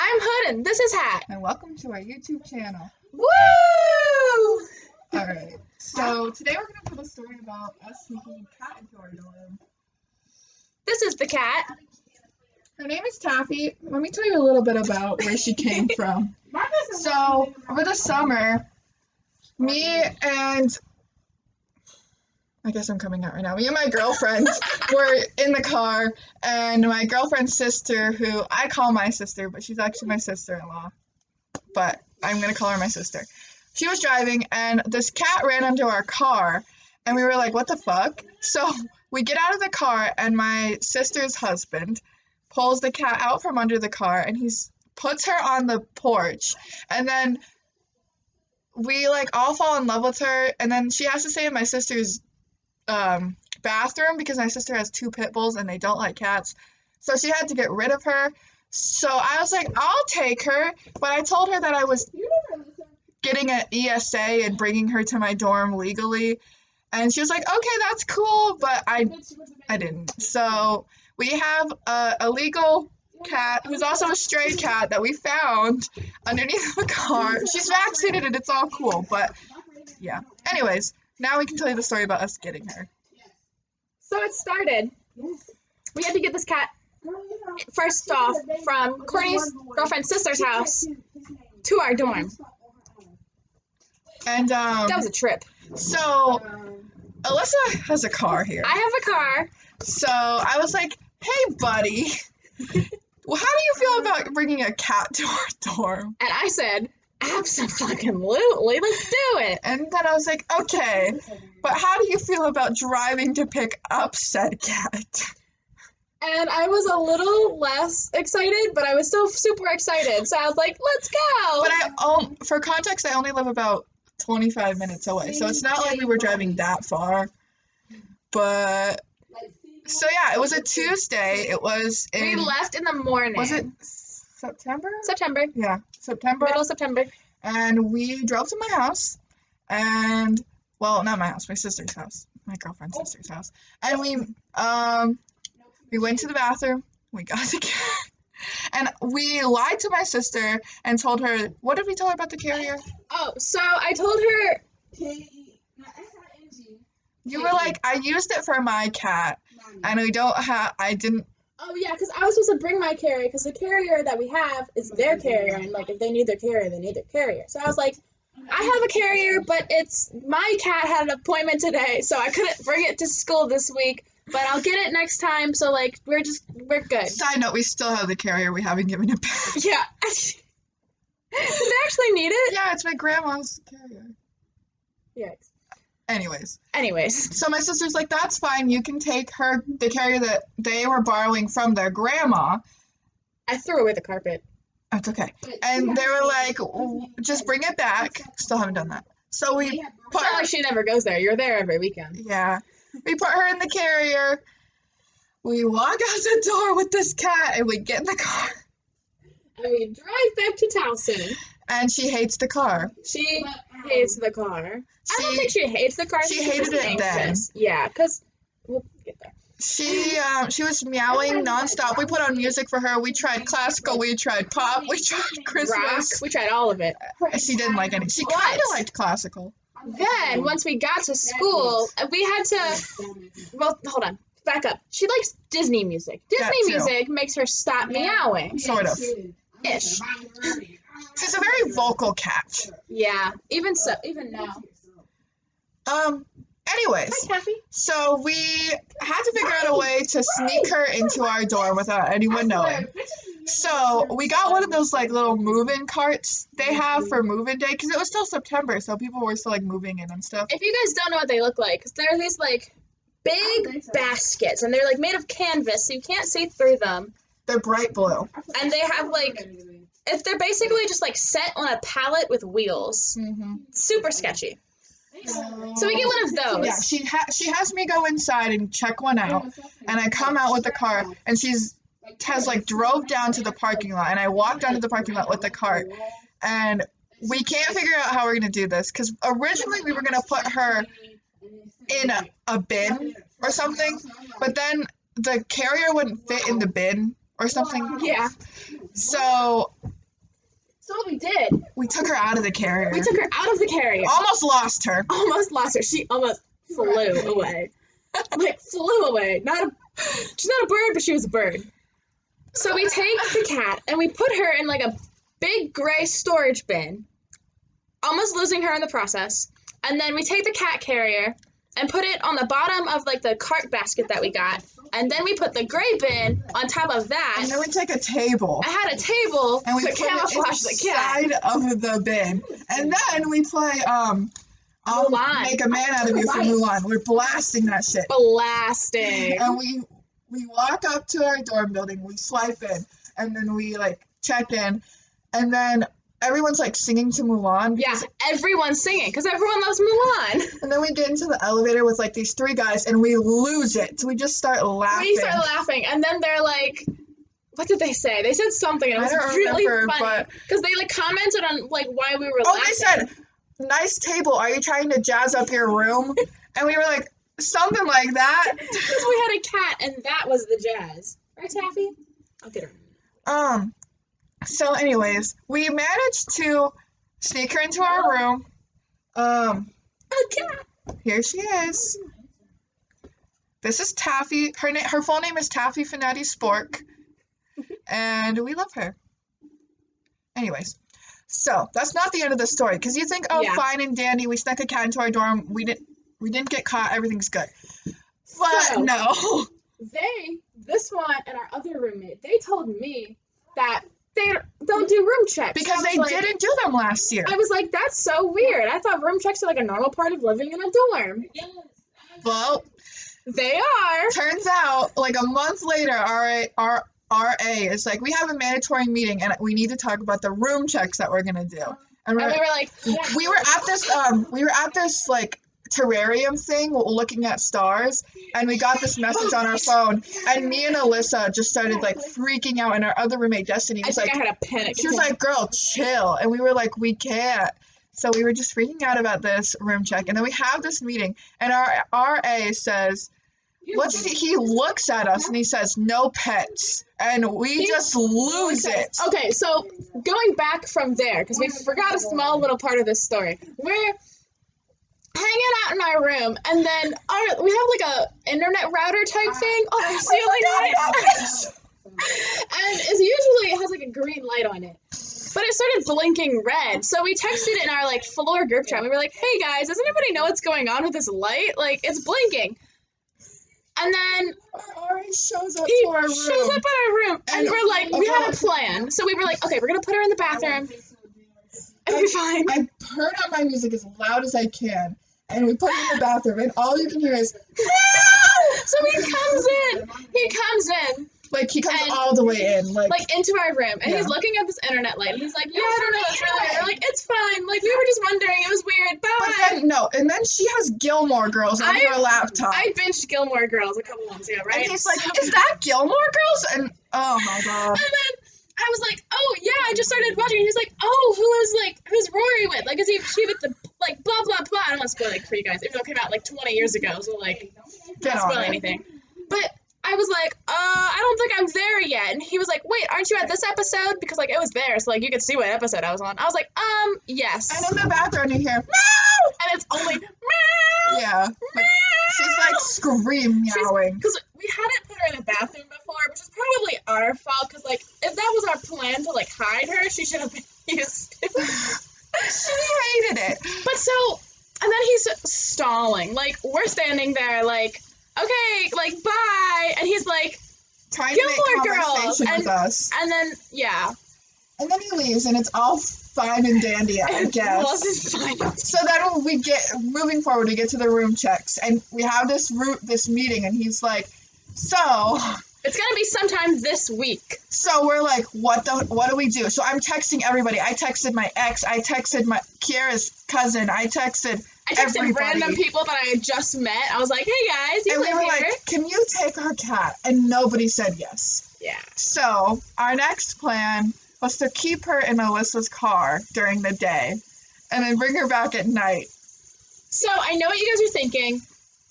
I'm Hood and this is Hat. And welcome to our YouTube channel. Woo! Alright, so today we're going to tell a story about us sneaking a cat into our dorm. This is the cat. Her name is Taffy. Let me tell you a little bit about where she came from. So, over the summer, me and... I guess I'm coming out right now. Me and my girlfriends were in the car, and my girlfriend's sister, who I call my sister, but she's actually my sister-in-law, but I'm going to call her my sister. She was driving, and this cat ran into our car, and we were like, what the fuck? So we get out of the car, and my sister's husband pulls the cat out from under the car, and he puts her on the porch, and then we all fall in love with her, and then she has to stay in my sister's bathroom because my sister has 2 pit bulls and they don't like cats, so she had to get rid of her. So I was like, I'll take her, but I told her that I was getting an ESA and bringing her to my dorm legally, and she was like, okay, that's cool, but I didn't. So we have a legal cat who's also a stray cat that we found underneath the car. She's vaccinated and it's all cool, but yeah. Anyways, now we can tell you the story about us getting her. So it started. We had to get this cat first off from Courtney's girlfriend's sister's house to our dorm. And That was a trip. so Alyssa has a car here. I have a car. So I was like, hey buddy, well, how do you feel about bringing a cat to our dorm? And I said, absolutely, let's do it. And then I was like, okay, but how do you feel about driving to pick up said cat? And I was a little less excited, but I was still super excited. So I was like, let's go. But for context, I only live about 25 minutes away, so it's not like we were driving that far. But so yeah, it was a Tuesday. It was We left in the morning. Was it September? September. Yeah, September. Middle of September. And we drove to my house, and well, not my house, my sister's house, my girlfriend's sister's house, and we went to the bathroom. We got the cat, and we lied to my sister and told her. What did we tell her about the carrier? Oh, so I told her. You were like, I used it for my cat, and I didn't. Oh yeah, because I was supposed to bring my carrier, because the carrier that we have is their carrier, and if they need their carrier, they need their carrier. So I was like, I have a carrier, but my cat had an appointment today, so I couldn't bring it to school this week, but I'll get it next time, so we're good. Side note, we still have the carrier. We haven't given it back. Yeah. Does it actually need it? Yeah, it's my grandma's carrier. Yikes. Anyways, so my sister's like, that's fine, you can take the carrier that they were borrowing from their grandma. I threw away the carpet. That's okay. And they were like, just bring it back. Still haven't done that. So we It's not like she never goes there. You're there every weekend. Yeah. We put her in the carrier. We walk out the door with this cat, and we get in the car. And we drive back to Towson. And she hates the car. She hates the car. I don't think she hates the car. She hated it then. Yeah, because we'll get there. She was meowing nonstop. We put on music for her. We tried classical. We tried pop. We tried Christmas. Rock. We tried all of it. She didn't like any. She kind of liked classical. Then, once we got to school, we had to... Well, hold on. Back up. She likes Disney music. Disney music makes her stop meowing. Sort of. Ish. She's a very vocal cat. Yeah. Even now. Anyways, Hi, Kathy. so we had to figure out a way to sneak her into our dorm without anyone knowing. So we got one of those little move-in carts they have for move-in day, because it was still September, so people were still moving in and stuff. If you guys don't know what they look like, they're these big baskets, and they're made of canvas, so you can't see through them. They're bright blue. And they have they're basically just set on a pallet with wheels. Mm-hmm. Super sketchy. So we get one of those. Yeah, she has me go inside and check one out, and I come out with the car, and has drove down to the parking lot, and I walked down to the parking lot with the cart, and we can't figure out how we're going to do this, because originally we were going to put her in a bin or something, but then the carrier wouldn't fit in the bin or something. Yeah. So So what we did, We took her out of the carrier. we took her out of the carrier. Almost lost her. Almost lost her. She almost flew away. Like, flew away. She's not a bird, but she was a bird. So we take the cat and we put her in like a big gray storage bin, almost losing her in the process. And then we take the cat carrier and put it on the bottom of like the cart basket that we got. And then we put the gray bin on top of that. And then we take a table. I had a table And we to put it camouflage the cat. inside of the bin. And then we play I'll Mulan. Make a Man Out of You from Mulan. We're blasting that shit. Blasting. And we walk up to our dorm building, we swipe in, and then we like check in, and then everyone's like singing to Mulan. Yeah, everyone's singing because everyone loves Mulan. And then we get into the elevator with like these 3 guys, and we lose it. So we just start laughing. We start laughing, and then they're like, what did they say? They said something, and it was really funny because they like commented on like why we were laughing. They said, "Nice table. Are you trying to jazz up your room?" And we were like, something like that. Because we had a cat, and that was the jazz. Right, Taffy? I'll get her. So anyways, we managed to sneak her into our room. A cat. Here she is. This is Taffy. Her full name is Taffy Finetti Spork. And we love her. Anyways. So, that's not the end of the story. Because you think, fine and dandy, we snuck a cat into our dorm. We didn't get caught. Everything's good. But no. This one and our other roommate, they told me that they don't do room checks. Because they didn't do them last year. I was like, that's so weird. I thought room checks are like a normal part of living in a dorm. Well, they are. Turns out, like a month later, our RA is like, we have a mandatory meeting and we need to talk about the room checks that we're gonna do. And we were like, we were at this like terrarium thing looking at stars, and we got this message on our phone, and me and Alyssa just started like freaking out, and our other roommate Destiny was like, I had a panic. She was like, girl, chill. And we were like, we can't. So we were just freaking out about this room check, and then we have this meeting, and our RA says, he looks at us and he says, no pets. And we just lose it. Okay, so going back from there, because we forgot a small little part of this story. We're hanging out in our room, and then we have like a internet router type thing on our ceiling. And it has like a green light on it. But it started blinking red. So we texted in our like floor group chat. We were like, hey guys, does anybody know what's going on with this light? Like, it's blinking. And then our RA shows up in our room. And we're like, we had a plan. So we were like, okay, we're going to put her in the bathroom. It'll be fine. I turn up my music as loud as I can. And we put her in the bathroom. And all you can hear is, so he comes in. Like, he comes all the way in. Like into our room. And he's looking at this internet light. And he's like, yeah, I don't know what's really weird. We're like, it's fine. Like, we were just wondering. It was weird. Bye. But then, and then she has Gilmore Girls on her laptop. I binged Gilmore Girls a couple months ago, right? And he's like, is that Gilmore Girls? And, oh my God. And then I was like, oh, yeah, I just started watching. And he's like, oh, who's Rory with? Like, is she with the, like, blah, blah, blah. I don't want to spoil it for you guys. Even though it came out, like, 20 years ago. So, like, not spoil anything. But I was like, I don't think I'm there yet. And he was like, wait, aren't you at this episode? Because, like, it was there. So, like, you could see what episode I was on. I was like, yes. And in the background, you hear, meow! And it's only, meow! Yeah. Like, she's, like, scream meowing. Because we hadn't put her in the bathroom before, which is probably our fault. Because, like, if that was our plan to, like, hide her, she should have been used. She hated it. But so, and then he's stalling. Like, we're standing there, like, okay, like, bye. And he's like, trying to make conversation with us. And then, yeah. And then he leaves, and it's all fine and dandy, I guess. So then moving forward, we get to the room checks, and we have this meeting, and he's like, so... It's gonna be sometime this week. So we're like, what do we do? So I'm texting everybody. I texted my ex. I texted Kiara's cousin. I texted everybody. Random people that I had just met. I was like, hey guys, you live here? Like, can you take our cat? And nobody said yes. Yeah. So our next plan was to keep her in Alyssa's car during the day and then bring her back at night. So I know what you guys are thinking.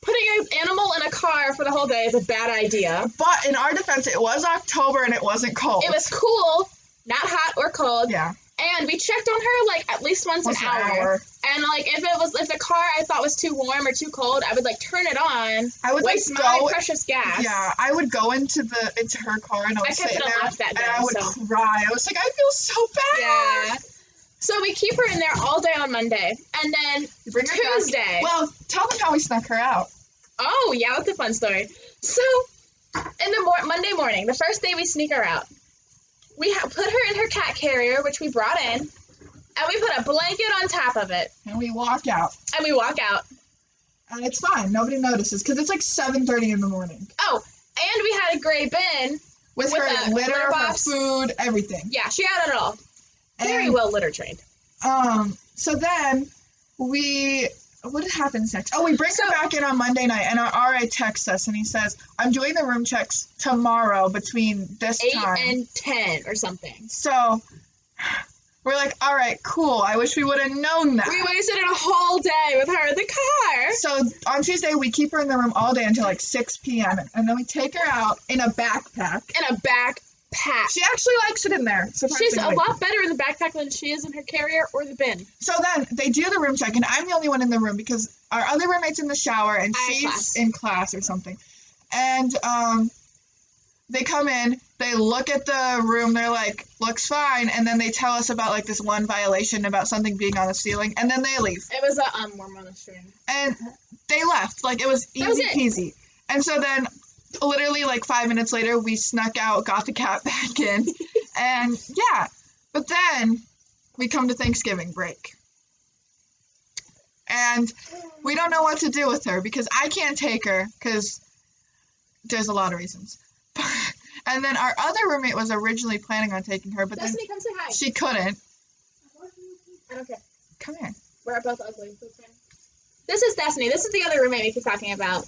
Putting an animal in a car for the whole day is a bad idea. But in our defense, it was October and it wasn't cold. It was cool, not hot or cold. Yeah. And we checked on her like at least once an hour. And like if the car I thought was too warm or too cold, I would like turn it on. I would waste my precious gas. Yeah, I would go into her car and I would sit there that day, and I would cry. I was like, I feel so bad. Yeah. So we keep her in there all day on Monday, and then Tuesday. Well, tell them how we snuck her out. Oh yeah, that's a fun story. So in the Monday morning, the first day we sneak her out, we put her in her cat carrier, which we brought in, and we put a blanket on top of it. And we walk out. And it's fine. Nobody notices because it's like 7:30 in the morning. Oh, and we had a gray bin with her litter, her food, everything. Yeah, she had it all. Very well litter trained. So then what happens next? Oh, we bring her back in on Monday night, and our RA texts us, and he says, I'm doing the room checks tomorrow between this 8 time. 8 and 10 or something. So we're like, all right, cool. I wish we would have known that. We wasted a whole day with her in the car. So on Tuesday, we keep her in the room all day until like 6 p.m., and then we take her out in a backpack. She actually likes it in there. She's a lot better in the backpack than she is in her carrier or the bin. So then they do the room check, and I'm the only one in the room because our other roommate's in the shower and she's in class or something. And they come in, they look at the room, they're like, looks fine, and then they tell us about like this one violation about something being on the ceiling, and then they leave. It was a worm on the string. And they left. Like, it was easy peasy. And so then literally like 5 minutes later, we snuck out, got the cat back in, and yeah. But then we come to Thanksgiving break. And we don't know what to do with her because I can't take her because there's a lot of reasons. And then our other roommate was originally planning on taking her, but Destiny, come say hi. She couldn't. I don't care. Come here. We're both ugly. This is Destiny. This is the other roommate we keep talking about.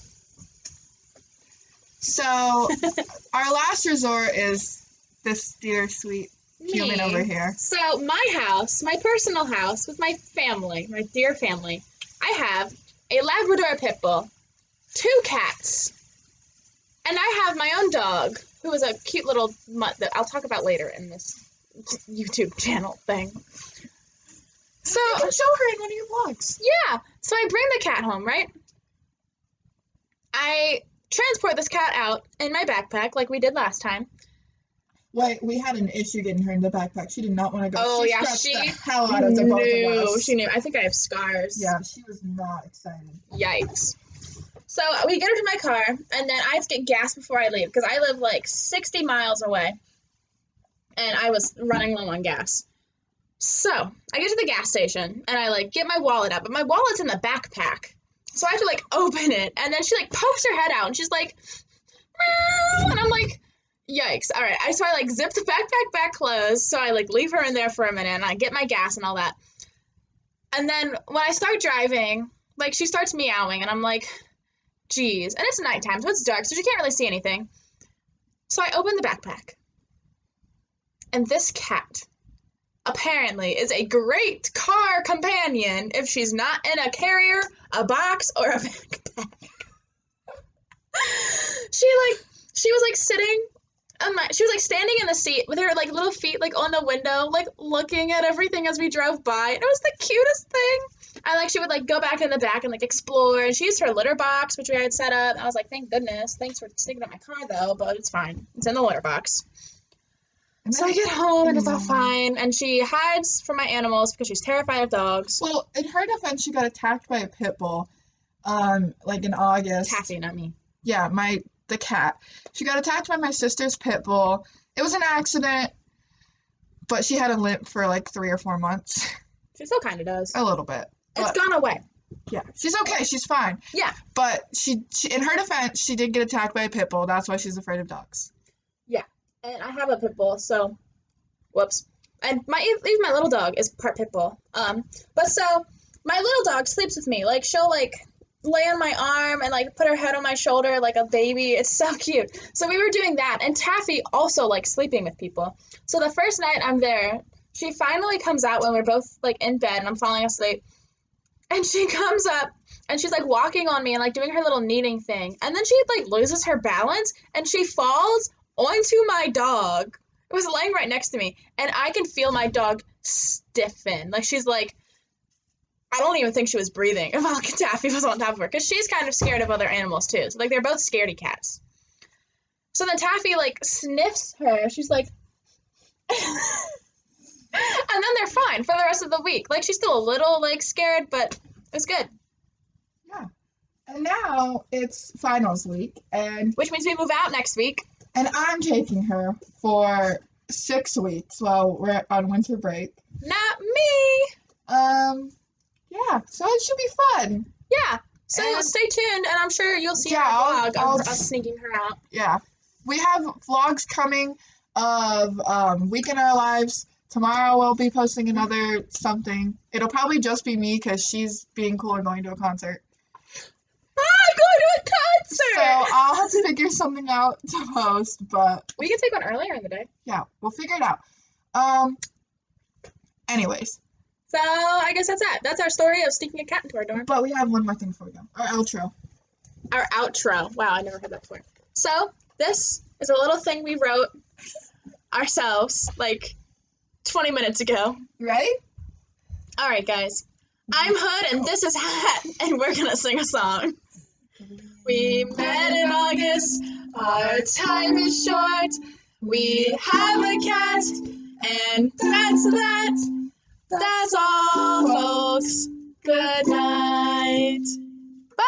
So, our last resort is this dear, sweet human over here. So, my house, my personal house with my family, my dear family, I have a Labrador pit bull, 2 cats, and I have my own dog, who is a cute little mutt that I'll talk about later in this YouTube channel thing. So, you can show her in one of your vlogs. Yeah. So, I bring the cat home, right? I transport this cat out in my backpack like we did last time. Wait, we had an issue getting her in the backpack. She did not want to go. Oh, she the hell out of the both of us. She knew. I think I have scars. Yeah, she was not excited. Yikes. So we get her to my car, and then I have to get gas before I leave because I live like 60 miles away, and I was running low on gas. So I get to the gas station, and I like get my wallet out, but my wallet's in the backpack. So I have to like open it, and then she like pokes her head out, and she's like, meow, and I'm like, yikes. All right. So I like zip the backpack back closed. So I like leave her in there for a minute, and I get my gas and all that. And then when I start driving, like she starts meowing, and I'm like, geez. And it's nighttime, so it's dark, so she can't really see anything. So I open the backpack, and this cat apparently is a great car companion if she's not in a carrier, a box, or a backpack. She was like sitting she was like standing in the seat with her like little feet like on the window, like looking at everything as we drove by. And it was the cutest thing. And like she would like go back in the back and like explore, and she used her litter box, which we had set up. I was like, thank goodness. Thanks for sneaking up my car though, but it's fine. It's in the litter box. So I get home and it's all fine, and she hides from my animals because she's terrified of dogs. Well, in her defense, she got attacked by a pit bull, like in August. Taffy, not me. Yeah, the cat. She got attacked by my sister's pit bull. It was an accident, but she had a limp for like 3 or 4 months. She still kind of does. A little bit. It's gone away. Yeah, she's okay. She's fine. Yeah. But she, in her defense, she did get attacked by a pit bull. That's why she's afraid of dogs. Yeah. And I have a pit bull, so whoops. And even my little dog is part pit bull. But so my little dog sleeps with me. Like she'll like lay on my arm and like put her head on my shoulder like a baby. It's so cute. So we were doing that, and Taffy also likes sleeping with people. So the first night I'm there, she finally comes out when we're both like in bed and I'm falling asleep. And she comes up and she's like walking on me and like doing her little kneading thing. And then she like loses her balance and she falls onto my dog. was laying right next to me, and I can feel my dog stiffen. Like she's like, I don't even think she was breathing while Taffy was on top of her, because she's kind of scared of other animals too. So like they're both scaredy cats. So then Taffy like sniffs her. She's like, and then they're fine for the rest of the week. Like she's still a little like scared, but it's good. Yeah. And now it's finals week, and Which means we move out next week. I'm taking her for 6 weeks while we're on winter break. Not me. Yeah, so it should be fun. Yeah. So And stay tuned, and I'm sure you'll see yeah, our vlog I'll of us sneaking her out. yeah, we have vlogs coming of Week in Our Lives. Tomorrow we'll be posting another something. It'll probably just be me because she's being cool and going to a concert. I'm going to a concert! So I'll have to figure something out to post, but We can take one earlier in the day. yeah, we'll figure it out. Anyways, So I guess that's it. That's our story of sneaking a cat into our dorm. but we have one more thing before we go. Our outro. Our outro. Wow, I never heard that before. So this is a little thing we wrote ourselves like 20 minutes ago. Ready? All right, guys. I'm Hood and this is Hat, and we're gonna sing a song. We met in August. Our time is short. We have a cat, and that's that. That's all, folks. Good night. Bye.